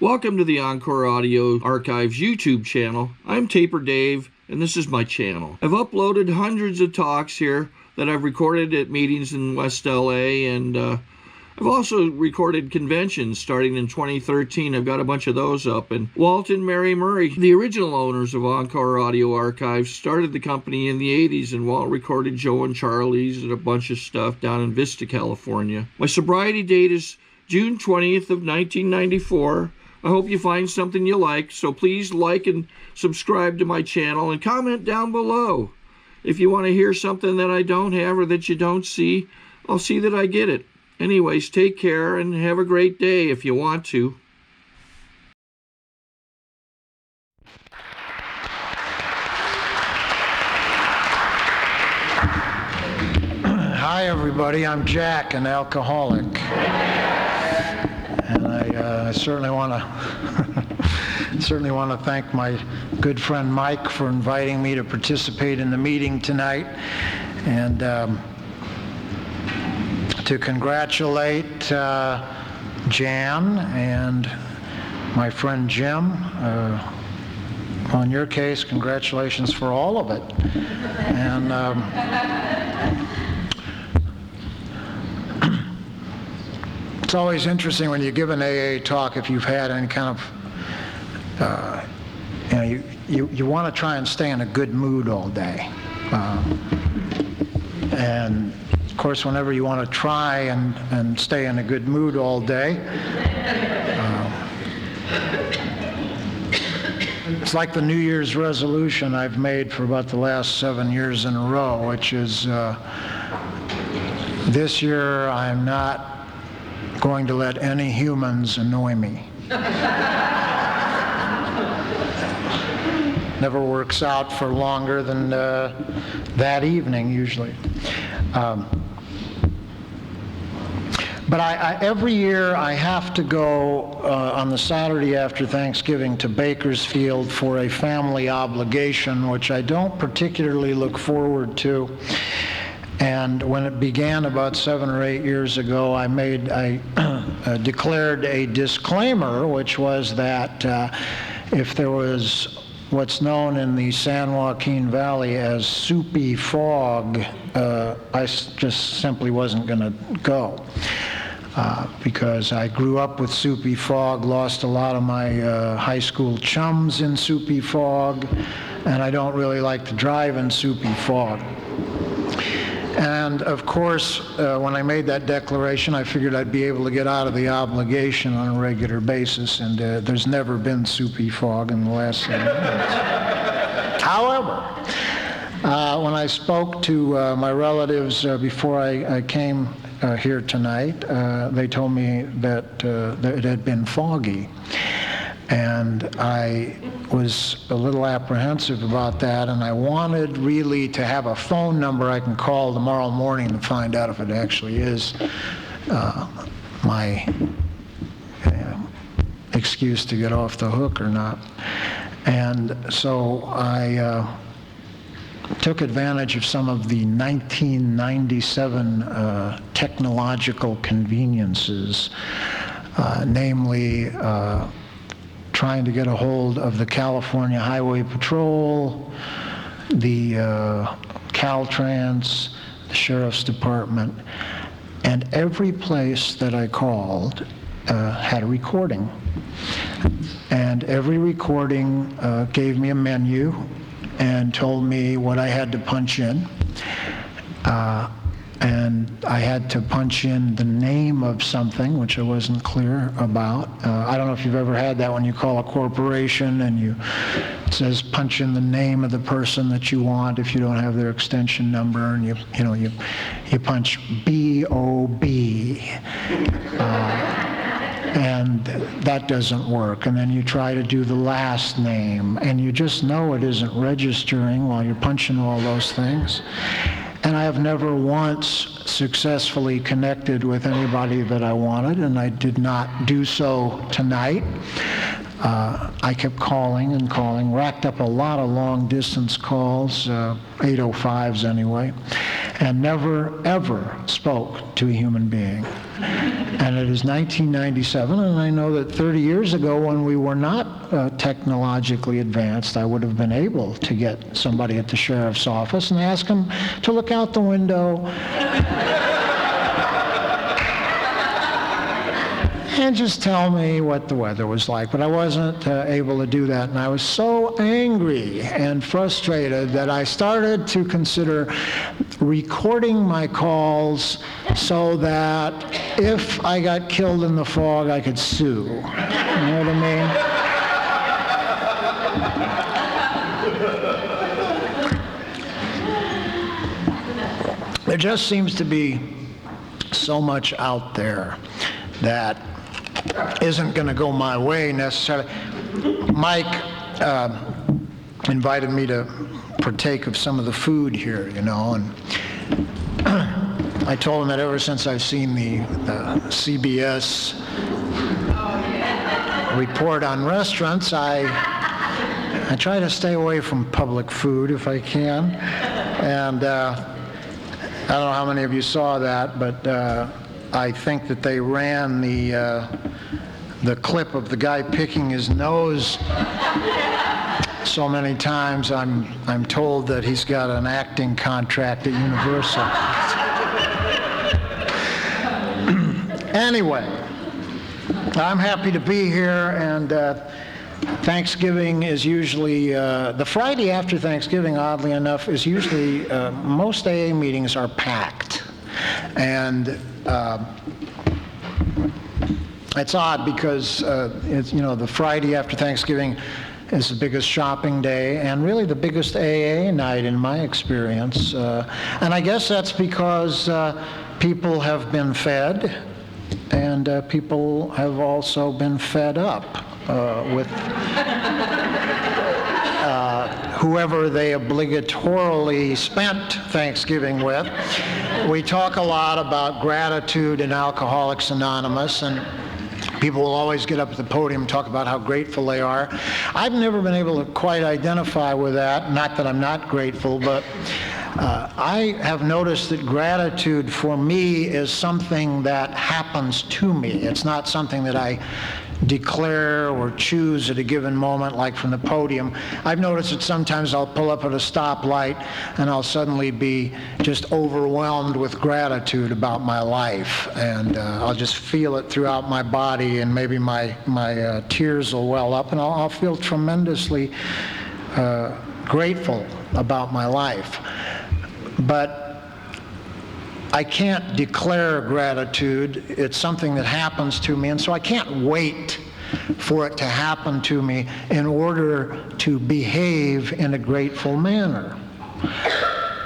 Welcome to the Encore Audio Archives YouTube channel. I'm Taper Dave, and this is my channel. I've uploaded hundreds of talks here that I've recorded at meetings in West LA, and I've also recorded conventions starting in 2013. I've got a bunch of those up. And Walt and Mary Murray, the original owners of Encore Audio Archives, started the company in the 80s, and Walt recorded Joe and Charlie's and a bunch of stuff down in Vista, California. My sobriety date is June 20th of 1994. I hope you find something you like, so please like and subscribe to my channel and comment down below. If you want to hear something that I don't have or that you don't see, I'll see that I get it. Anyways, take care and have a great day if you want to. Hi everybody, I'm Jack, an alcoholic. And I certainly want to thank my good friend Mike for inviting me to participate in the meeting tonight, and to congratulate Jan and my friend Jim. On your case, congratulations for all of it. And it's always interesting when you give an AA talk, if you've had any kind of, you want to try and stay in a good mood all day. And of course, whenever you want to try and stay in a good mood all day, it's like the New Year's resolution I've made for about the last 7 years in a row, which is this year I'm not going to let any humans annoy me. Never works out for longer than that evening, usually. But every year I have to go on the Saturday after Thanksgiving to Bakersfield for a family obligation, which I don't particularly look forward to. And when it began about 7 or 8 years ago, I declared a disclaimer, which was that if there was what's known in the San Joaquin Valley as soupy fog, I just simply wasn't going to go. Because I grew up with soupy fog, lost a lot of my high school chums in soupy fog, and I don't really like to drive in soupy fog. And of course, when I made that declaration, I figured I'd be able to get out of the obligation on a regular basis, and there's never been soupy fog in the last 7 years. However, when I spoke to my relatives before I came here tonight, they told me that it had been foggy. And I was a little apprehensive about that, and I wanted really to have a phone number I can call tomorrow morning to find out if it actually is my excuse to get off the hook or not. And so I took advantage of some of the 1997 technological conveniences, namely trying to get a hold of the California Highway Patrol, the Caltrans, the Sheriff's Department, and every place that I called had a recording. And every recording gave me a menu and told me what I had to punch in. And I had to punch in the name of something, which I wasn't clear about. I don't know if you've ever had that when you call a corporation and it says punch in the name of the person that you want if you don't have their extension number, and you punch B-O-B. And that doesn't work. And then you try to do the last name, and you just know it isn't registering while you're punching all those things. And I have never once successfully connected with anybody that I wanted, and I did not do so tonight. I kept calling and calling, racked up a lot of long-distance calls, 805s anyway. and never, ever spoke to a human being. And it is 1997, and I know that 30 years ago, when we were not technologically advanced, I would have been able to get somebody at the sheriff's office and ask him to look out the window and just tell me what the weather was like. But I wasn't able to do that, and I was so angry and frustrated that I started to consider recording my calls so that if I got killed in the fog, I could sue. You know what I mean? There just seems to be so much out there that isn't going to go my way necessarily. Mike invited me to partake of some of the food here, you know, and I told him that ever since I've seen the CBS report on restaurants, I try to stay away from public food if I can. And I don't know how many of you saw that, but I think that they ran the clip of the guy picking his nose so many times. I'm told that he's got an acting contract at Universal. Anyway, I'm happy to be here, and Thanksgiving is usually, the Friday after Thanksgiving, oddly enough, is usually, most AA meetings are packed. And it's odd because it's, you know, the Friday after Thanksgiving is the biggest shopping day and really the biggest AA night in my experience. And I guess that's because people have been fed, and people have also been fed up with whoever they obligatorily spent Thanksgiving with. We talk a lot about gratitude in Alcoholics Anonymous, and people will always get up at the podium and talk about how grateful they are. I've never been able to quite identify with that. Not that I'm not grateful, but I have noticed that gratitude for me is something that happens to me. It's not something that I declare or choose at a given moment, like from the podium. I've noticed that sometimes I'll pull up at a stoplight and I'll suddenly be just overwhelmed with gratitude about my life, and I'll just feel it throughout my body, and maybe my tears will well up, and I'll feel tremendously grateful about my life. But I can't declare gratitude. It's something that happens to me, and so I can't wait for it to happen to me in order to behave in a grateful manner.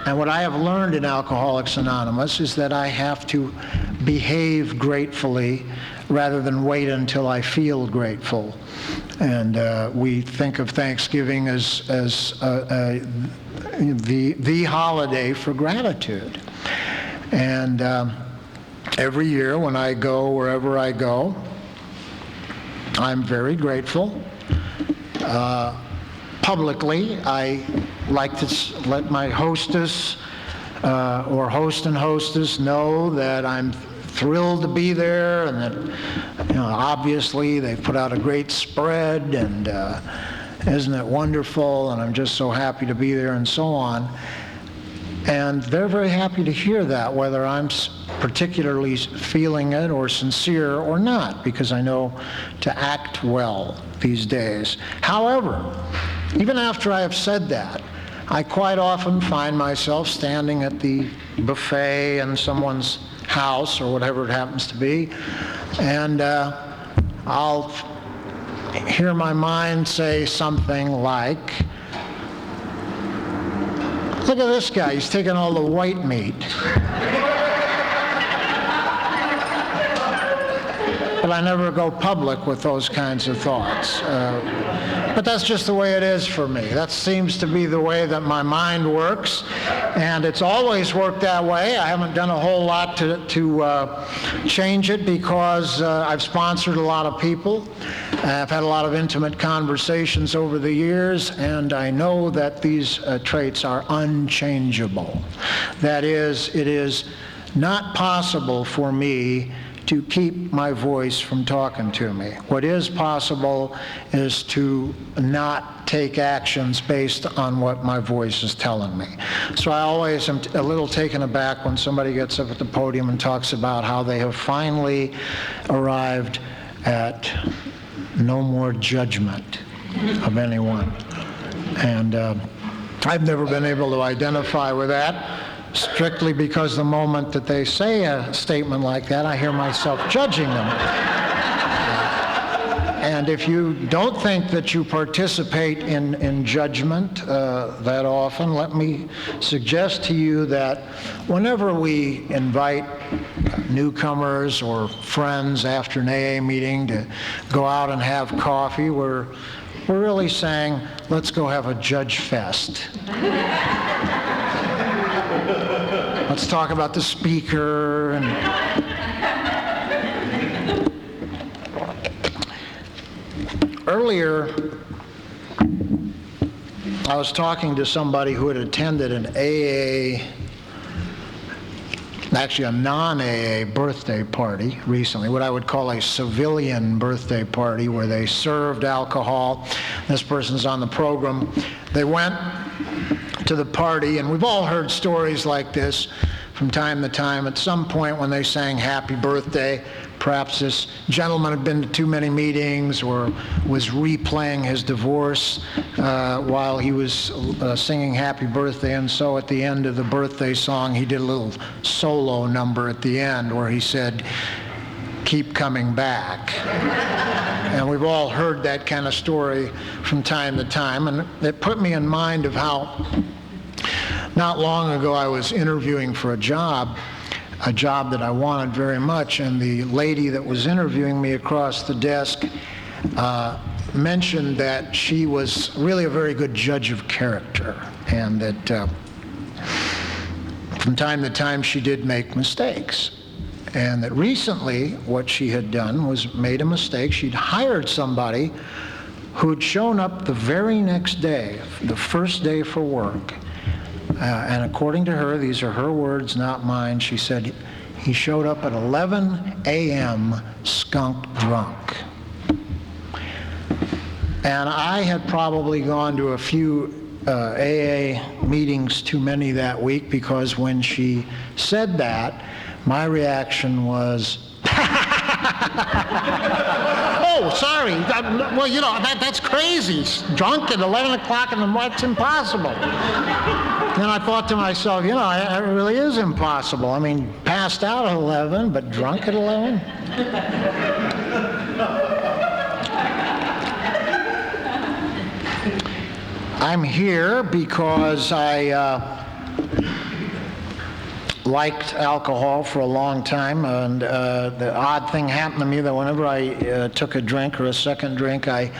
And what I have learned in Alcoholics Anonymous is that I have to behave gratefully rather than wait until I feel grateful. And we think of Thanksgiving as the holiday for gratitude. And every year when I go wherever I go, I'm very grateful. Publicly, I like to let my hostess or host and hostess know that I'm thrilled to be there, and that, you know, obviously they've put out a great spread, and isn't it wonderful, and I'm just so happy to be there, and so on. And they're very happy to hear that, whether I'm particularly feeling it or sincere or not, because I know to act well these days. However, even after I have said that, I quite often find myself standing at the buffet in someone's house or whatever it happens to be, and I'll hear my mind say something like, "Look at this guy, he's taking all the white meat." But but I never go public with those kinds of thoughts. But that's just the way it is for me. That seems to be the way that my mind works, and it's always worked that way. I haven't done a whole lot to change it because I've sponsored a lot of people. I've had a lot of intimate conversations over the years, and I know that these traits are unchangeable. That is, it is not possible for me to keep my voice from talking to me. What is possible is to not take actions based on what my voice is telling me. So I always am a little taken aback when somebody gets up at the podium and talks about how they have finally arrived at no more judgment of anyone. And I've never been able to identify with that, strictly because the moment that they say a statement like that, I hear myself judging them. And if you don't think that you participate in judgment that often, let me suggest to you that whenever we invite newcomers or friends after an AA meeting to go out and have coffee, we're really saying, let's go have a judge fest. Let's talk about the speaker. And earlier, I was talking to somebody who had attended an AA, actually a non-AA birthday party recently, what I would call a civilian birthday party where they served alcohol. This person's on the program. They went to the party, and we've all heard stories like this from time to time. At some point when they sang happy birthday, perhaps this gentleman had been to too many meetings or was replaying his divorce while he was singing happy birthday, and so at the end of the birthday song he did a little solo number at the end where he said, "Keep coming back." And we've all heard that kind of story from time to time, and it put me in mind of how not long ago I was interviewing for a job that I wanted very much, and the lady that was interviewing me across the desk mentioned that she was really a very good judge of character, and that from time to time she did make mistakes. And that recently what she had done was made a mistake. She'd hired somebody who'd shown up the very next day, the first day for work. And according to her, these are her words, not mine, she said, he showed up at 11 a.m. skunk drunk. And I had probably gone to a few AA meetings too many that week, because when she said that, my reaction was, oh, sorry. Well, you know, that's crazy. Drunk at 11 o'clock in the morning, it's impossible. Then I thought to myself, you know, it really is impossible. I mean, passed out at 11, but drunk at 11? I'm here because I liked alcohol for a long time, and the odd thing happened to me that whenever I took a drink or a second drink, I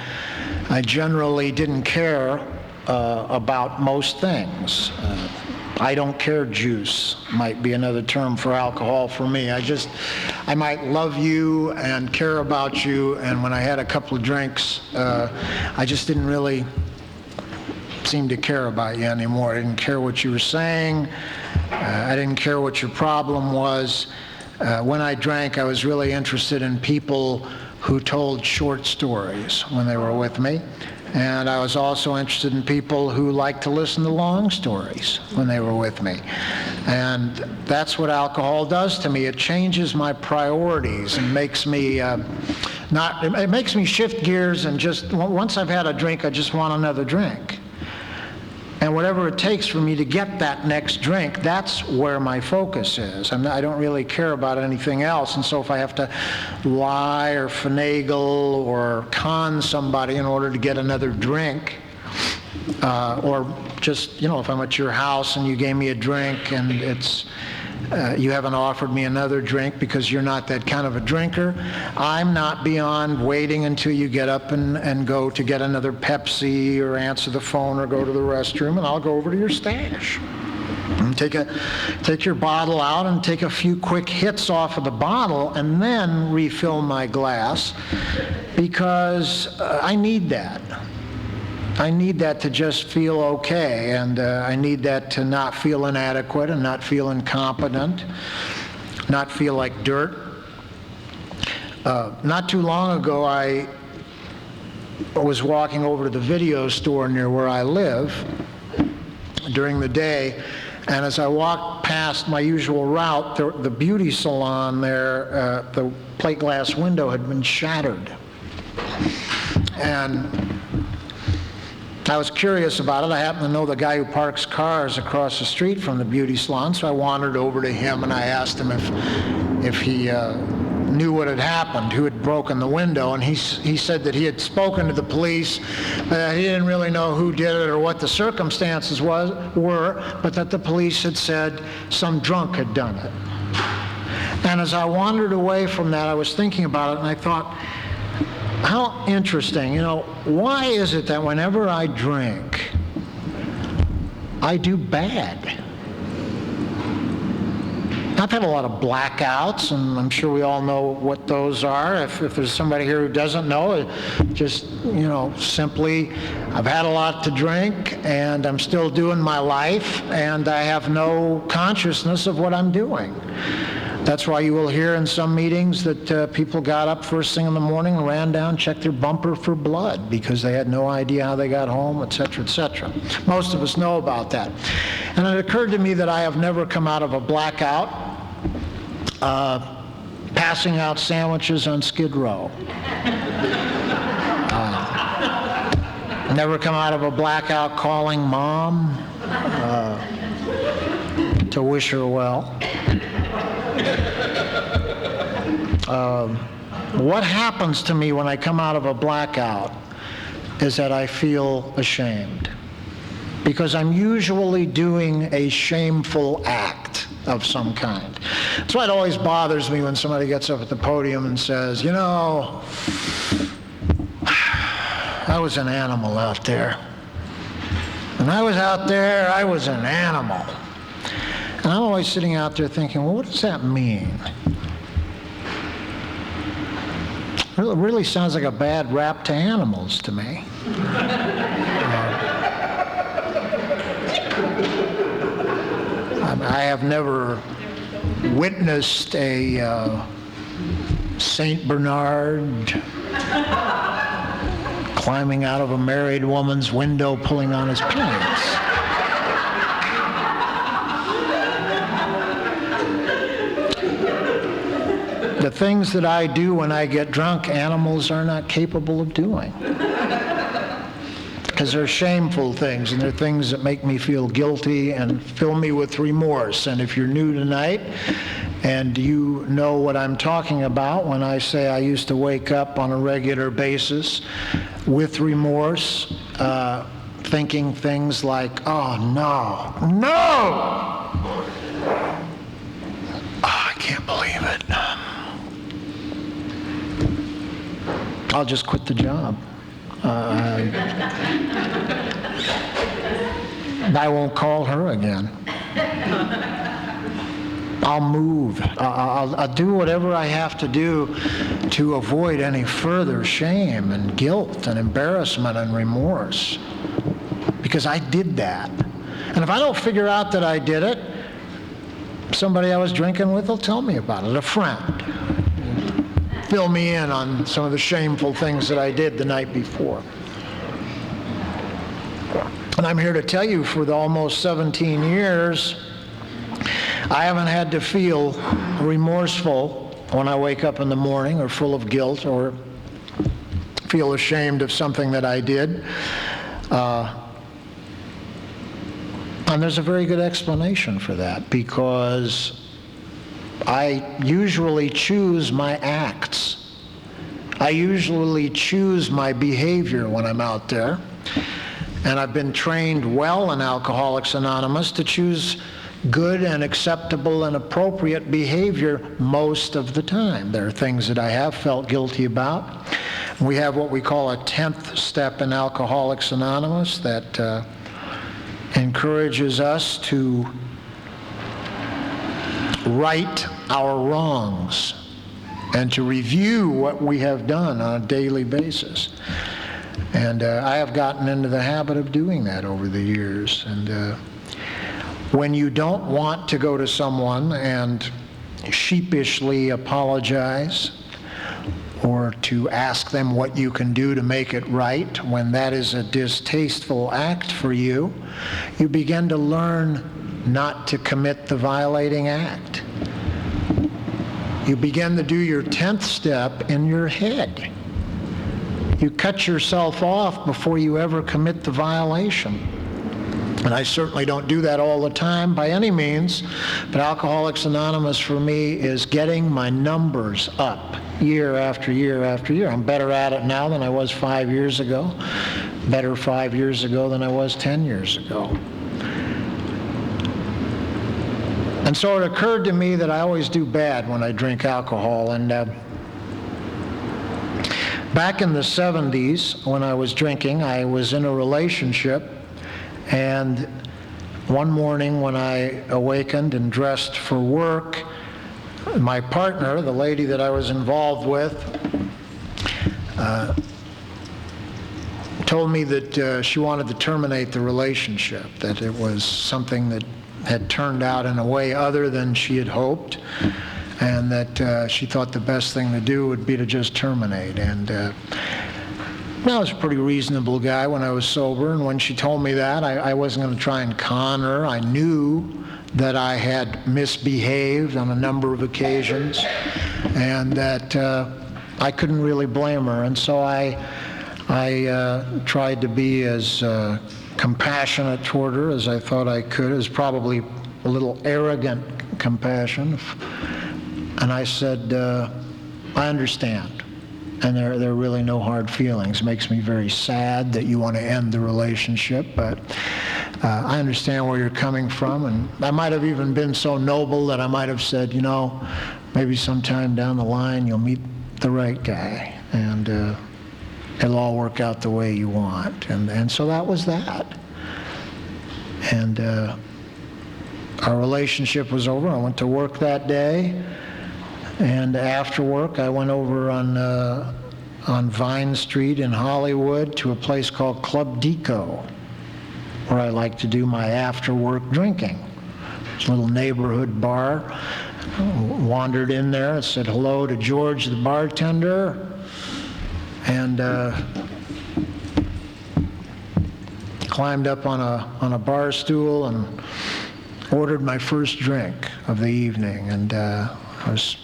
generally didn't care about most things. I don't care juice might be another term for alcohol for me. I might love you and care about you, and when I had a couple of drinks, I just didn't really seem to care about you anymore. I didn't care what you were saying. I didn't care what your problem was. When I drank, I was really interested in people who told short stories when they were with me. And I was also interested in people who liked to listen to long stories when they were with me. And that's what alcohol does to me. It changes my priorities and makes me it makes me shift gears, and just once I've had a drink, I just want another drink. And whatever it takes for me to get that next drink, that's where my focus is. I don't really care about anything else. And so if I have to lie or finagle or con somebody in order to get another drink, or just, you know, if I'm at your house and you gave me a drink and You haven't offered me another drink because you're not that kind of a drinker. I'm not beyond waiting until you get up and go to get another Pepsi or answer the phone or go to the restroom, and I'll go over to your stash. And take your bottle out and take a few quick hits off of the bottle and then refill my glass, because I need that. I need that to just feel okay, and I need that to not feel inadequate and not feel incompetent, not feel like dirt. Not too long ago, I was walking over to the video store near where I live during the day, and as I walked past my usual route, the beauty salon there, the plate glass window had been shattered. And I was curious about it. I happen to know the guy who parks cars across the street from the beauty salon, so I wandered over to him and I asked him if he knew what had happened, who had broken the window, and he said that he had spoken to the police, that he didn't really know who did it or what the circumstances were, but that the police had said some drunk had done it. And as I wandered away from that, I was thinking about it, and I thought, how interesting. Why is it that whenever I drink, I do bad? I've had a lot of blackouts, and I'm sure we all know what those are. If there's somebody here who doesn't know, just, simply, I've had a lot to drink, and I'm still doing my life, and I have no consciousness of what I'm doing. That's why you will hear in some meetings that people got up first thing in the morning and ran down, checked their bumper for blood because they had no idea how they got home, etc., etc. Most of us know about that. And it occurred to me that I have never come out of a blackout passing out sandwiches on Skid Row. Never come out of a blackout calling Mom to wish her well. What happens to me when I come out of a blackout is that I feel ashamed, because I'm usually doing a shameful act of some kind. That's why it always bothers me when somebody gets up at the podium and says, I was an animal out there. When I was out there, I was an animal. And I'm always sitting out there thinking, well, what does that mean? It really sounds like a bad rap to animals to me. I have never witnessed a Saint Bernard climbing out of a married woman's window pulling on his pants. The things that I do when I get drunk, animals are not capable of doing. Because they're shameful things, and they're things that make me feel guilty and fill me with remorse. And if you're new tonight, and you know what I'm talking about when I say I used to wake up on a regular basis with remorse, thinking things like, oh no, I can't believe it. I'll just quit the job. I won't call her again. I'll move. I'll do whatever I have to do to avoid any further shame and guilt and embarrassment and remorse, because I did that. And if I don't figure out that I did it, somebody I was drinking with will tell me about it, a friend. Fill me in on some of the shameful things that I did the night before. And I'm here to tell you, for the almost 17 years, I haven't had to feel remorseful when I wake up in the morning, or full of guilt, or feel ashamed of something that I did. And there's a very good explanation for that, because I usually choose my acts. I usually choose my behavior when I'm out there. And I've been trained well in Alcoholics Anonymous to choose good and acceptable and appropriate behavior most of the time. There are things that I have felt guilty about. We have what we call a 10th step in Alcoholics Anonymous that encourages us to right our wrongs and to review what we have done on a daily basis. And I have gotten into the habit of doing that over the years. And when you don't want to go to someone and sheepishly apologize or to ask them what you can do to make it right, when that is a distasteful act for you, you begin to learn not to commit the violating act. You begin to do your 10th step in your head. You cut yourself off before you ever commit the violation. And I certainly don't do that all the time by any means, but Alcoholics Anonymous for me is getting my numbers up year after year after year. I'm better at it now than I was 5 years ago, better 5 years ago than I was 10 years ago. And so it occurred to me that I always do bad when I drink alcohol. And back in the 70s, when I was drinking, I was in a relationship. And one morning when I awakened and dressed for work, my partner, the lady that I was involved with, told me that she wanted to terminate the relationship, that it was something that had turned out in a way other than she had hoped, and that she thought the best thing to do would be to just terminate. And I was a pretty reasonable guy when I was sober, and when she told me that, I wasn't going to try and con her. I knew that I had misbehaved on a number of occasions, and that I couldn't really blame her. And so I tried to be as compassionate toward her as I thought I could. It was probably a little arrogant compassion. And I said, I understand. And there are really no hard feelings. It makes me very sad that you want to end the relationship, but I understand where you're coming from. And I might have even been so noble that I might have said, you know, maybe sometime down the line you'll meet the right guy, and it'll all work out the way you want. And so that was that. And our relationship was over. I went to work that day. And after work, I went over on Vine Street in Hollywood to a place called Club Deco, where I like to do my after-work drinking. It's a little neighborhood bar. Wandered in there and said hello to George, the bartender, and climbed up on a bar stool and ordered my first drink of the evening. And I was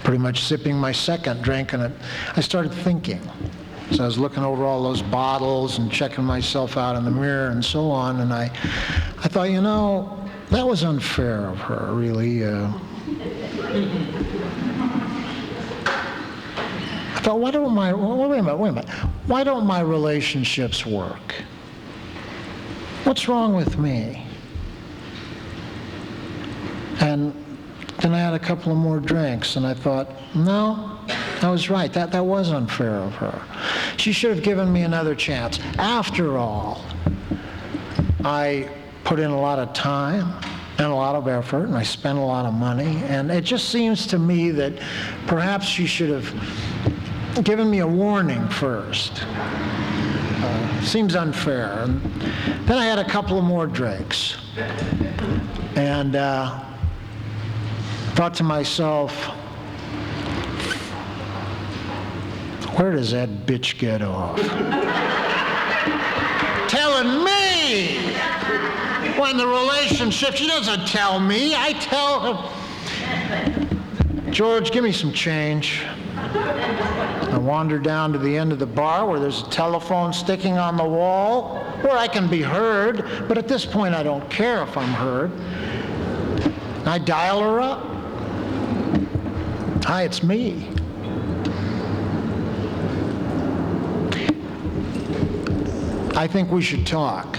pretty much sipping my second drink, and I started thinking. So I was looking over all those bottles and checking myself out in the mirror and so on, and I thought, you know, that was unfair of her, really. I thought, wait a minute. Why don't my relationships work? What's wrong with me? And then I had a couple of more drinks, and I thought, no, I was right. That was unfair of her. She should have given me another chance. After all, I put in a lot of time and a lot of effort, and I spent a lot of money, and it just seems to me that perhaps she should have given me a warning first. Seems unfair. And then I had a couple of more drinks, and thought to myself, where does that bitch get off? Telling me when the relationship, she doesn't tell me, I tell her. George, give me some change. I wander down to the end of the bar where there's a telephone sticking on the wall where I can be heard, but at this point I don't care if I'm heard. I dial her up. Hi, it's me. I think we should talk.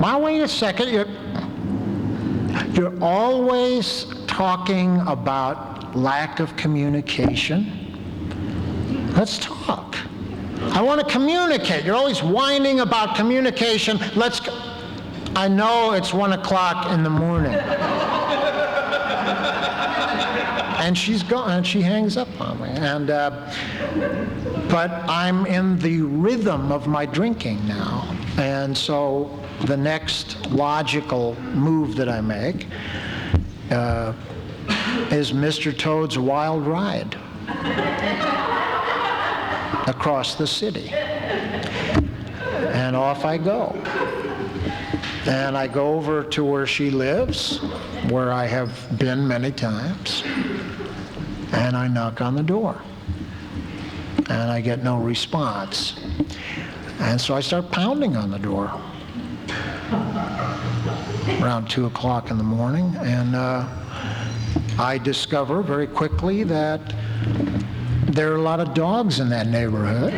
Now, wait a second. You're always talking about lack of communication. Let's talk. I want to communicate. You're always whining about communication. I know it's 1 o'clock in the morning. And she's gone, and she hangs up on me. But I'm in the rhythm of my drinking now. And so the next logical move that I make is Mr. Toad's Wild Ride across the city. And off I go. And I go over to where she lives, where I have been many times, and I knock on the door. And I get no response. And so I start pounding on the door around 2 o'clock in the morning, and I discover very quickly that there are a lot of dogs in that neighborhood.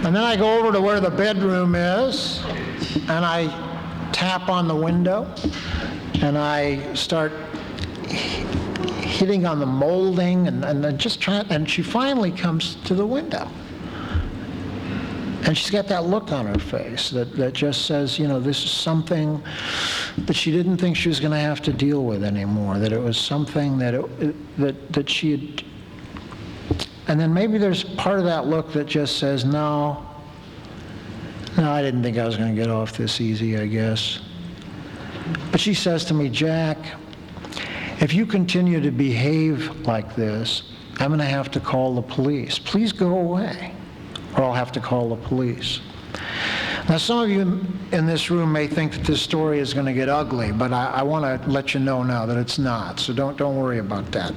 And then I go over to where the bedroom is, and I tap on the window, and I start hitting on the molding, and just trying, and she finally comes to the window. And she's got that look on her face that just says, this is something that she didn't think she was going to have to deal with anymore, that it was something that she had. And then maybe there's part of that look that just says, no, I didn't think I was going to get off this easy, I guess. But she says to me, Jack, if you continue to behave like this, I'm going to have to call the police. Please go away, or I'll have to call the police. Now, some of you in this room may think that this story is going to get ugly, but I want to let you know now that it's not, so don't worry about that.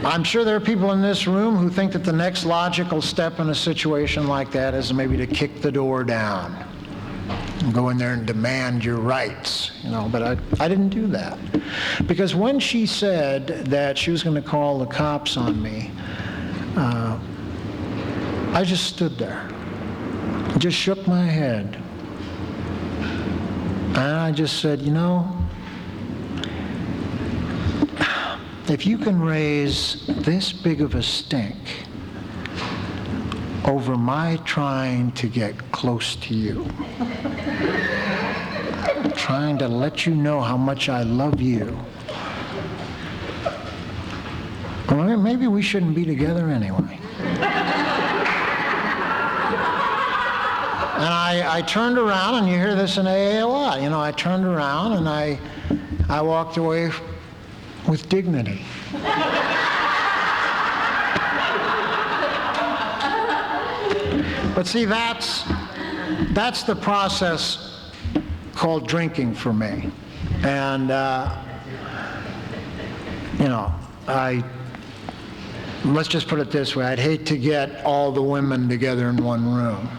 I'm sure there are people in this room who think that the next logical step in a situation like that is maybe to kick the door down and go in there and demand your rights, but I didn't do that. Because when she said that she was going to call the cops on me, I just stood there, just shook my head, and I just said, if you can raise this big of a stink over my trying to get close to you, trying to let you know how much I love you, well, maybe we shouldn't be together anyway. And I turned around, and you hear this in AA a lot, I turned around and I walked away with dignity. But see, that's the process called drinking for me. And, let's just put it this way. I'd hate to get all the women together in one room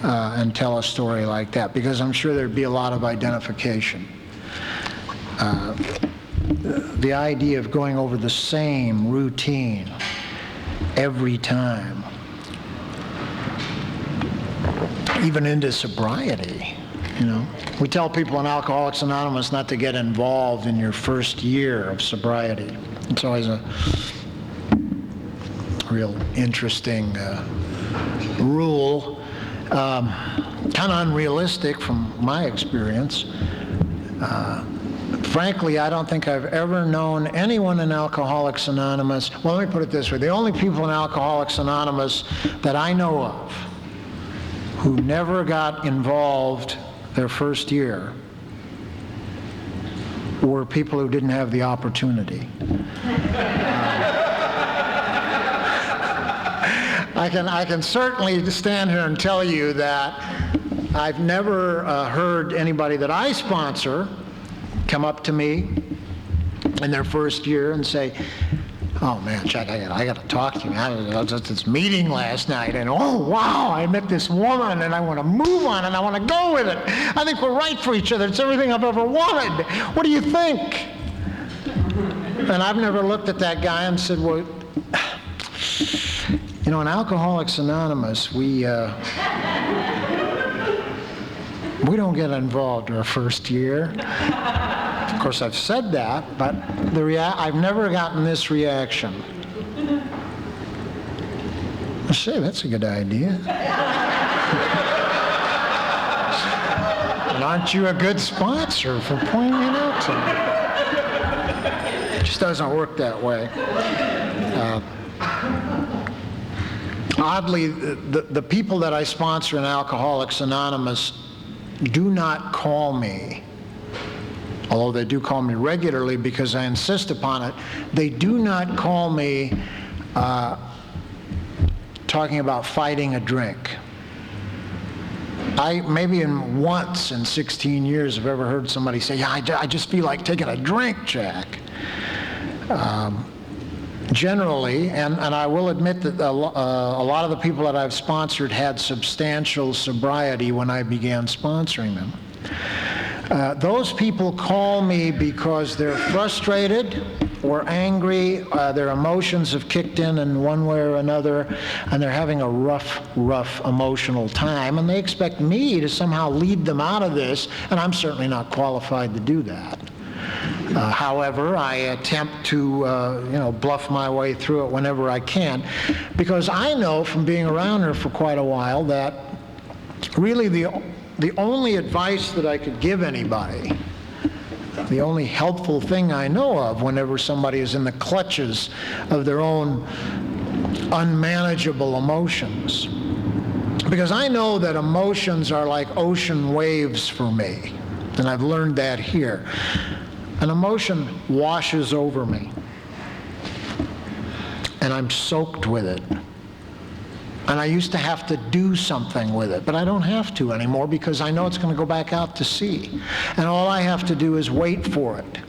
and tell a story like that, because I'm sure there'd be a lot of identification. The idea of going over the same routine every time, even into sobriety, We tell people in Alcoholics Anonymous not to get involved in your first year of sobriety. It's always a real interesting rule, kind of unrealistic from my experience. Frankly, I don't think I've ever known anyone in Alcoholics Anonymous. Well, let me put it this way. The only people in Alcoholics Anonymous that I know of who never got involved their first year were people who didn't have the opportunity. I can certainly stand here and tell you that I've never heard anybody that I sponsor come up to me in their first year and say, oh man, Chuck, I got to talk to you. I was at this meeting last night, and oh wow, I met this woman, and I want to move on, and I want to go with it. I think we're right for each other. It's everything I've ever wanted. What do you think? And I've never looked at that guy and said, well, You know, in Alcoholics Anonymous, we don't get involved our first year. Of course, I've said that, but I've never gotten this reaction. I say, that's a good idea. And aren't you a good sponsor for pointing it out to me? It just doesn't work that way. Oddly, the people that I sponsor in Alcoholics Anonymous do not call me, although they do call me regularly because I insist upon it. They do not call me talking about fighting a drink. I maybe once in 16 years have ever heard somebody say, yeah, I just feel like taking a drink, Jack. Generally, and I will admit that a lot of the people that I've sponsored had substantial sobriety when I began sponsoring them. Those people call me because they're frustrated or angry, their emotions have kicked in one way or another, and they're having a rough emotional time, and they expect me to somehow lead them out of this, and I'm certainly not qualified to do that. However, I attempt to, bluff my way through it whenever I can, because I know from being around her for quite a while that really the only advice that I could give anybody, the only helpful thing I know of whenever somebody is in the clutches of their own unmanageable emotions, because I know that emotions are like ocean waves for me, and I've learned that here. An emotion washes over me, and I'm soaked with it. And I used to have to do something with it, but I don't have to anymore because I know it's going to go back out to sea. And all I have to do is wait for it.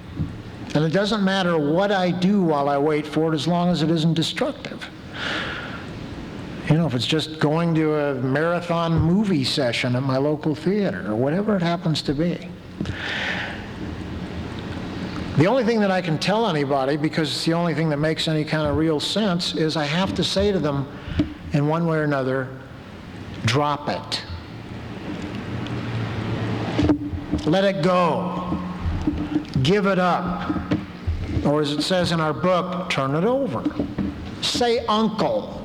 And it doesn't matter what I do while I wait for it as long as it isn't destructive. You know, if it's just going to a marathon movie session at my local theater or whatever it happens to be. The only thing that I can tell anybody, because it's the only thing that makes any kind of real sense, is I have to say to them in one way or another, drop it. Let it go. Give it up. Or as it says in our book, turn it over. Say uncle.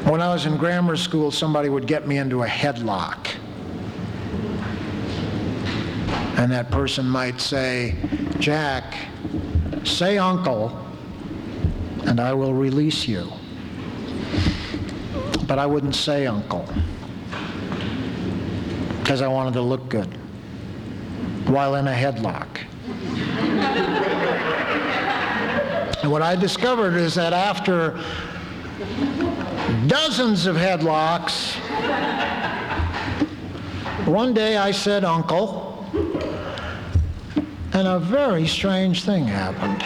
When I was in grammar school, somebody would get me into a headlock. And that person might say, Jack, say uncle, and I will release you. But I wouldn't say uncle, because I wanted to look good while in a headlock. And what I discovered is that after dozens of headlocks, one day I said uncle, and a very strange thing happened.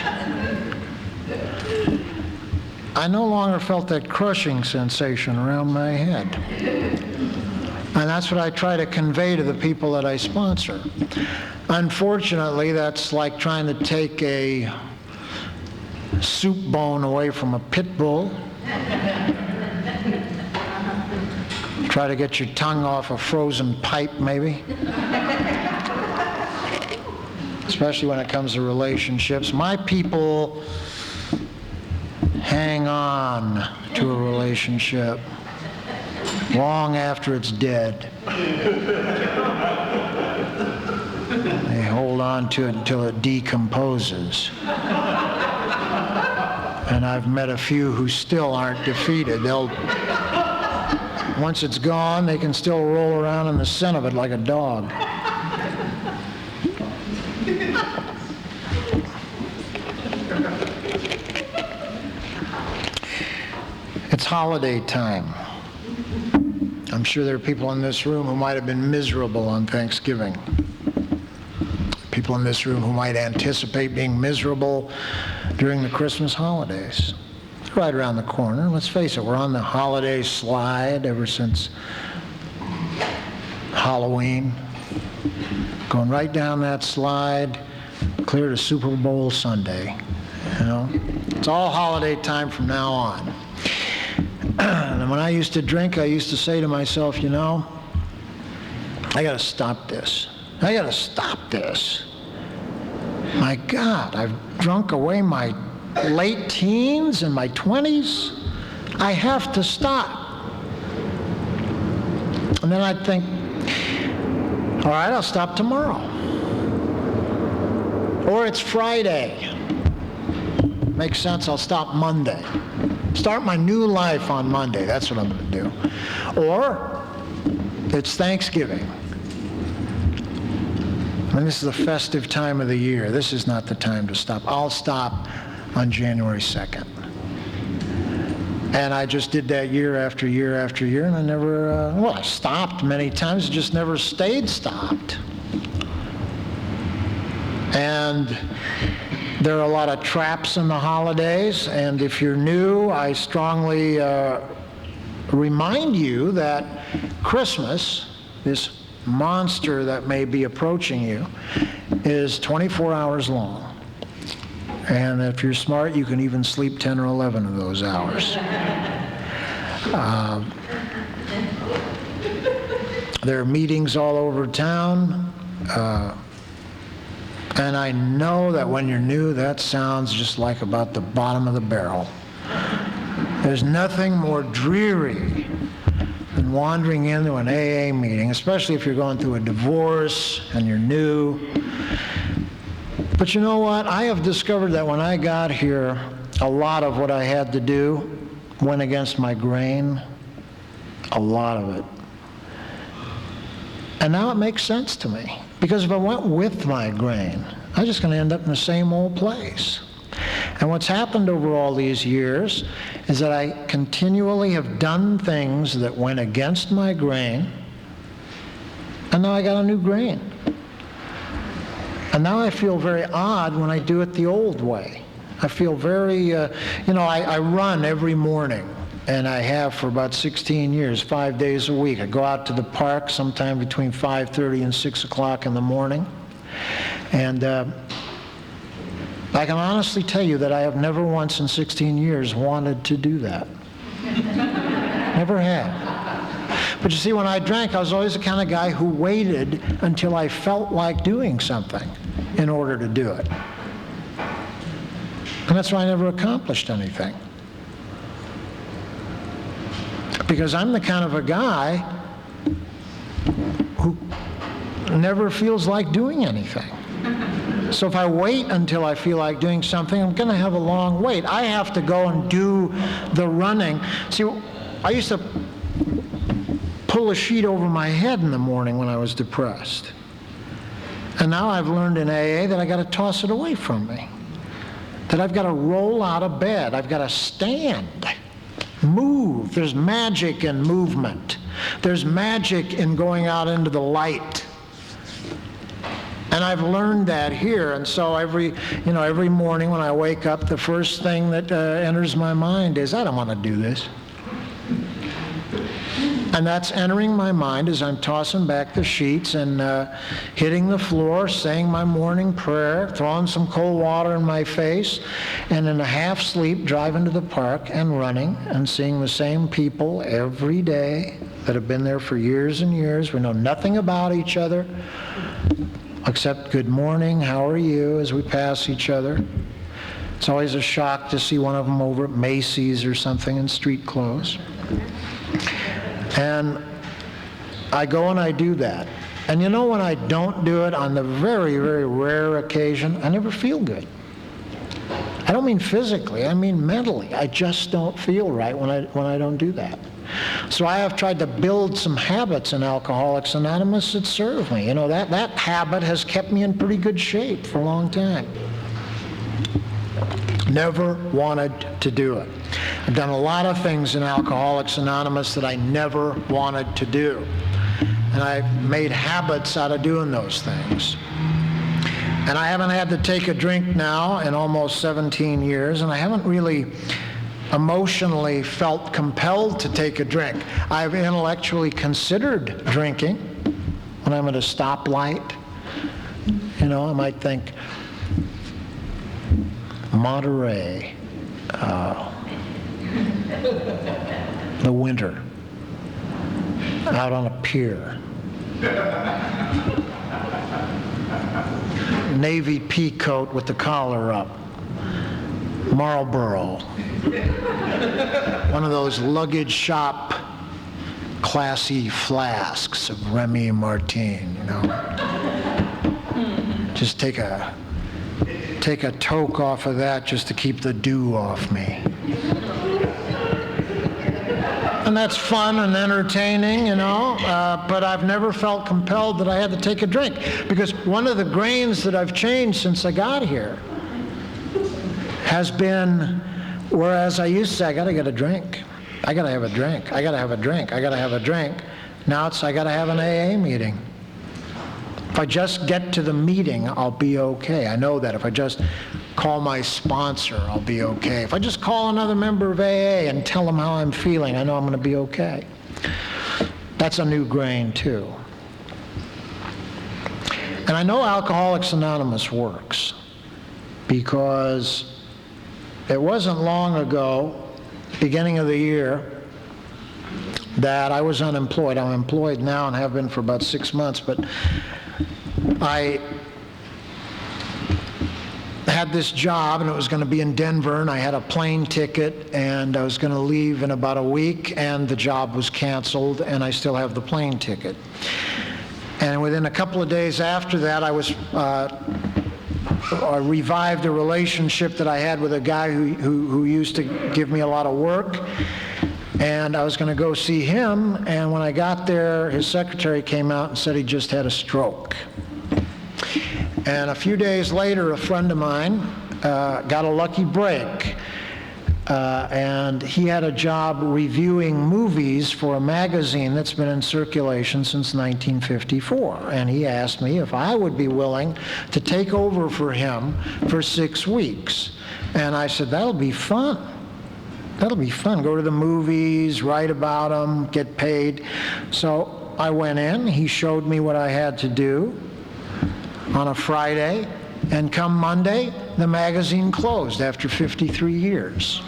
I no longer felt that crushing sensation around my head. And that's what I try to convey to the people that I sponsor. Unfortunately, that's like trying to take a soup bone away from a pit bull. Try to get your tongue off a frozen pipe, maybe. Especially when it comes to relationships. My people hang on to a relationship long after it's dead. They hold on to it until it decomposes. And I've met a few who still aren't defeated. Once it's gone, they can still roll around in the scent of it like a dog. It's holiday time. I'm sure there are people in this room who might have been miserable on Thanksgiving. People in this room who might anticipate being miserable during the Christmas holidays. It's right around the corner. Let's face it, we're on the holiday slide ever since Halloween. Going right down that slide clear to Super Bowl Sunday. You know, it's all holiday time from now on. And when I used to drink, I used to say to myself, you know, I got to stop this. I got to stop this. My God, I've drunk away my late teens and my 20s. I have to stop. And then I'd think, all right, I'll stop tomorrow. Or it's Friday. Makes sense, I'll stop Monday. Start my new life on Monday. That's what I'm going to do. Or it's Thanksgiving. And this is the festive time of the year. This is not the time to stop. I'll stop on January 2nd. And I just did that year after year after year, and I never, I stopped many times, just never stayed stopped. And there are a lot of traps in the holidays, and if you're new, I strongly remind you that Christmas, this monster that may be approaching you, is 24 hours long. And if you're smart, you can even sleep 10 or 11 of those hours. There are meetings all over town. And I know that when you're new, that sounds just like about the bottom of the barrel. There's nothing more dreary than wandering into an AA meeting, especially if you're going through a divorce and you're new. But you know what? I have discovered that when I got here, a lot of what I had to do went against my grain. A lot of it. And now it makes sense to me. Because if I went with my grain, I'm just going to end up in the same old place. And what's happened over all these years is that I continually have done things that went against my grain, and now I got a new grain. And now I feel very odd when I do it the old way. I feel very, I run every morning, and I have for about 16 years, 5 days a week. I go out to the park sometime between 5:30 and 6 o'clock in the morning. And I can honestly tell you that I have never once in 16 years wanted to do that. Never have. But you see, when I drank, I was always the kind of guy who waited until I felt like doing something in order to do it. And that's why I never accomplished anything. Because I'm the kind of a guy who never feels like doing anything. So if I wait until I feel like doing something, I'm going to have a long wait. I have to go and do the running. See, I used to pull a sheet over my head in the morning when I was depressed. And now I've learned in AA that I got to toss it away from me. That I've got to roll out of bed. I've got to stand, move. There's magic in movement. There's magic in going out into the light. And I've learned that here, and so every morning when I wake up, the first thing that enters my mind is, I don't want to do this. And that's entering my mind as I'm tossing back the sheets and hitting the floor, saying my morning prayer, throwing some cold water in my face, and in a half sleep driving to the park and running and seeing the same people every day that have been there for years and years. We know nothing about each other except good morning, how are you, as we pass each other. It's always a shock to see one of them over at Macy's or something in street clothes. And I go and I do that. And you know, when I don't do it, on the very, very rare occasion, I never feel good. I don't mean physically, I mean mentally. I just don't feel right when I don't do that. So I have tried to build some habits in Alcoholics Anonymous that serve me. You know, that habit has kept me in pretty good shape for a long time. Never wanted to do it. I've done a lot of things in Alcoholics Anonymous that I never wanted to do. And I've made habits out of doing those things. And I haven't had to take a drink now in almost 17 years, and I haven't really emotionally felt compelled to take a drink. I've intellectually considered drinking when I'm at a stoplight. You know, I might think, Monterey, the winter, out on a pier. Navy pea coat with the collar up. Marlboro. One of those luggage shop classy flasks of Remy Martin, you know. Just take a toke off of that just to keep the dew off me. And that's fun and entertaining, you know, but I've never felt compelled that I had to take a drink, because one of the grains that I've changed since I got here has been, whereas I used to say, I gotta get a drink, I gotta have a drink, I gotta have a drink, I gotta have a drink. Now it's, I gotta have an AA meeting. If I just get to the meeting, I'll be okay. I know that. If I just call my sponsor, I'll be okay. If I just call another member of AA and tell them how I'm feeling, I know I'm gonna be okay. That's a new grain too. And I know Alcoholics Anonymous works, because it wasn't long ago, beginning of the year, that I was unemployed. I'm employed now and have been for about 6 months, but I had this job and it was going to be in Denver, and I had a plane ticket and I was going to leave in about a week, and the job was canceled and I still have the plane ticket. And within a couple of days after that, I revived a relationship that I had with a guy who used to give me a lot of work, and I was going to go see him, and when I got there, his secretary came out and said he just had a stroke. And a few days later, a friend of mine got a lucky break, and he had a job reviewing movies for a magazine that's been in circulation since 1954. And he asked me if I would be willing to take over for him for 6 weeks. And I said, that'll be fun. That'll be fun. Go to the movies, write about them, get paid. So I went in, he showed me what I had to do on a Friday, and come Monday, the magazine closed after 53 years.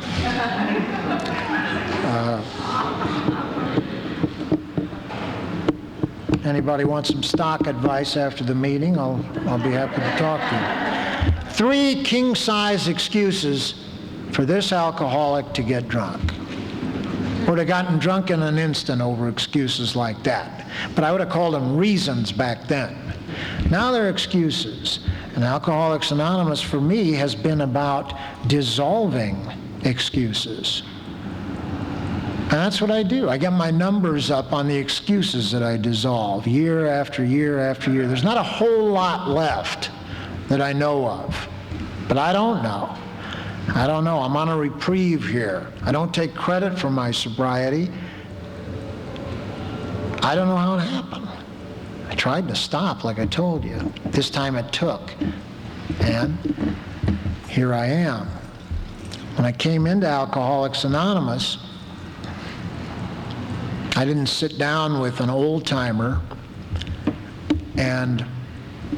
Anybody want some stock advice after the meeting? I'll be happy to talk to you. 3 king-size excuses for this alcoholic to get drunk. Would have gotten drunk in an instant over excuses like that. But I would have called them reasons back then. Now they're excuses. And Alcoholics Anonymous, for me, has been about dissolving excuses. And that's what I do. I get my numbers up on the excuses that I dissolve year after year after year. There's not a whole lot left that I know of. But I don't know. I don't know. I'm on a reprieve here. I don't take credit for my sobriety. I don't know how it happened. I tried to stop, like I told you. This time it took. And here I am. When I came into Alcoholics Anonymous, I didn't sit down with an old-timer and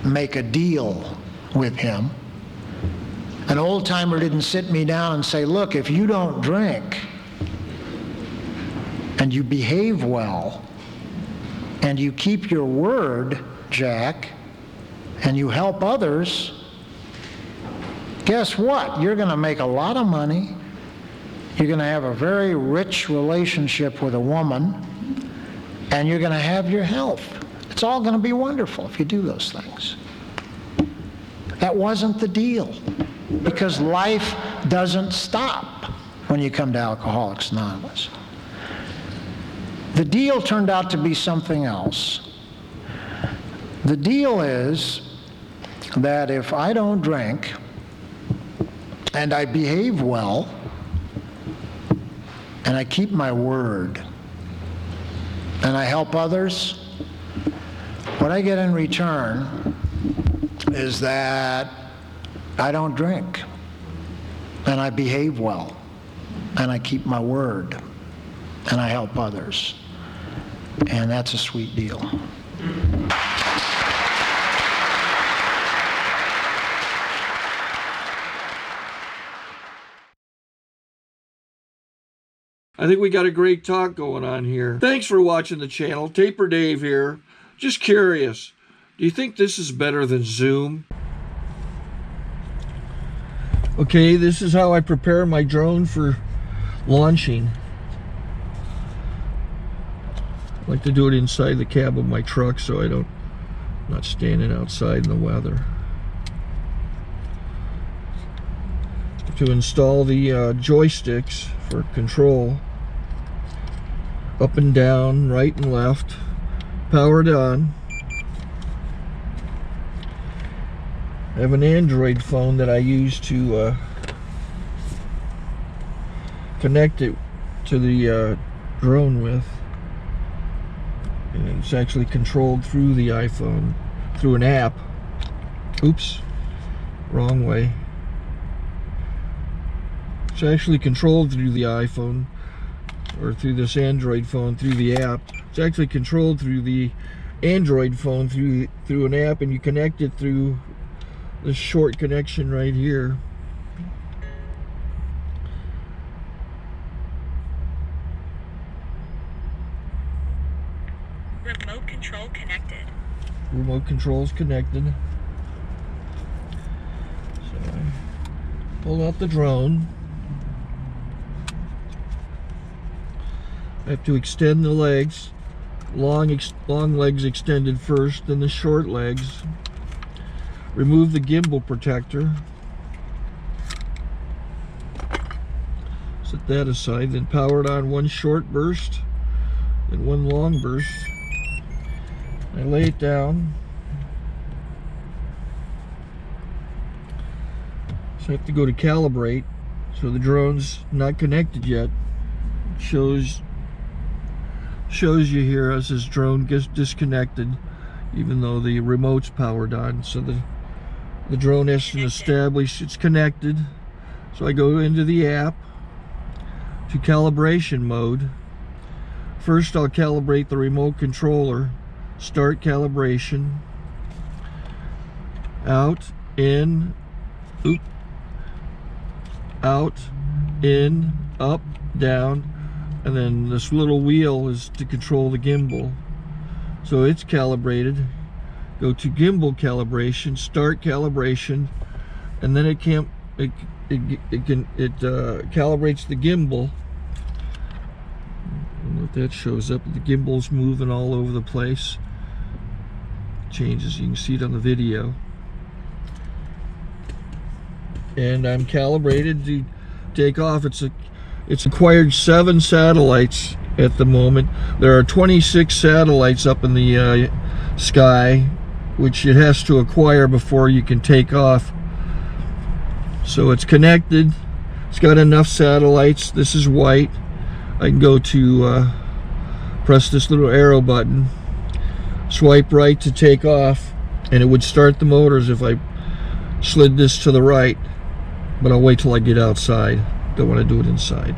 make a deal with him. An old-timer didn't sit me down and say, look, if you don't drink and you behave well and you keep your word, Jack, and you help others, guess what? You're going to make a lot of money. You're going to have a very rich relationship with a woman, and you're going to have your health. It's all going to be wonderful if you do those things. That wasn't the deal, because life doesn't stop when you come to Alcoholics Anonymous. The deal turned out to be something else. The deal is that if I don't drink and I behave well and I keep my word and I help others, what I get in return is that I don't drink and I behave well and I keep my word and I help others. And that's a sweet deal. I think we got a great talk going on here. Thanks for watching the channel. Taper Dave here. Just curious, do you think this is better than Zoom? Okay, this is how I prepare my drone for launching. I like to do it inside the cab of my truck so I'm not standing outside in the weather. To install the joysticks for control, up and down, right and left, powered on. I have an Android phone that I use to connect it to the drone with. And it's actually controlled through the iPhone, through an app. Oops, wrong way. It's actually controlled through the iPhone, or through this Android phone, through the app. It's actually controlled through the Android phone, through an app, and you connect it through this short connection right here. Remote control connected. Remote control's connected. So I pull out the drone. I have to extend the legs. Long legs extended first, then the short legs. Remove the gimbal protector. Set that aside, then power it on one short burst, then one long burst. I lay it down. So I have to go to calibrate. So the drone's not connected yet. It shows you here as this drone gets disconnected, even though the remote's powered on. So the drone has to establish it's connected. So I go into the app to calibration mode. First I'll calibrate the remote controller. Start calibration. Out, in, out, in, up, down, and then this little wheel is to control the gimbal. So it's calibrated. Go to gimbal calibration, start calibration, and then it calibrates the gimbal. And if that shows up, the gimbal's moving all over the place. Changes, you can see it on the video. And I'm calibrated to take off. It's acquired 7 satellites at the moment. There are 26 satellites up in the sky, which it has to acquire before you can take off. So it's connected. It's got enough satellites. This is white. I can go to press this little arrow button, swipe right to take off, and it would start the motors if I slid this to the right. But I'll wait till I get outside. Don't want to do it inside.